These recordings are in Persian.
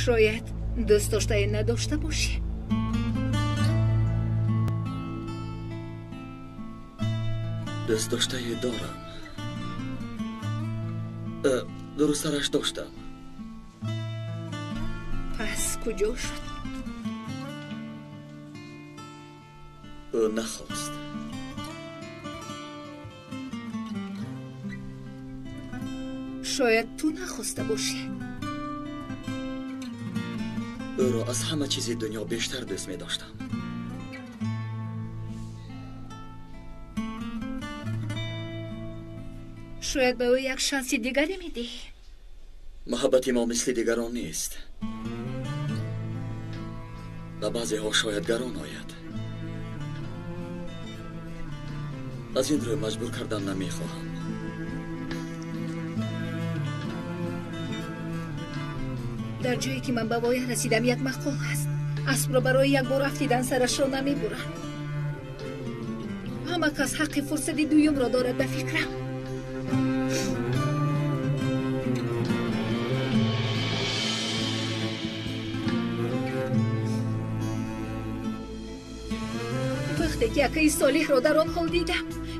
شاید دوست داشته نداشته باشی. دوست داشته دارم. درسترش داشتم. پس کجا شد؟ او نخواست. شاید تو نخواسته باشی. او را از همه چیز دنیا بیشتر دوست می داشتم. شاید به او یک شانس دیگری میدی. محبت ما مثل دیگران نیست. و بعضی ها شاید گران آید. از این رو مجبور کردن نمیخواهم. در جایی که من به وای رسیدم یک مقول هست. اسب را برای یک بار افتیدن سرش را نمیبرند. همه کس حق فرصت دویم را دارد به فکرم. وقتی که اکای صالح را در آن حال دیدم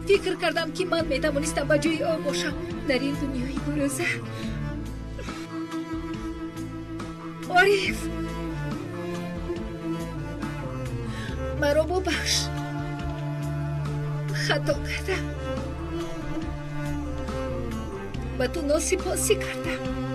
فکر کردم که من میتوانستم به جای او باشم در این دنیای گروزه. عارف مرا ببخش. خطا کردم. به تو ناسپاسی کردم.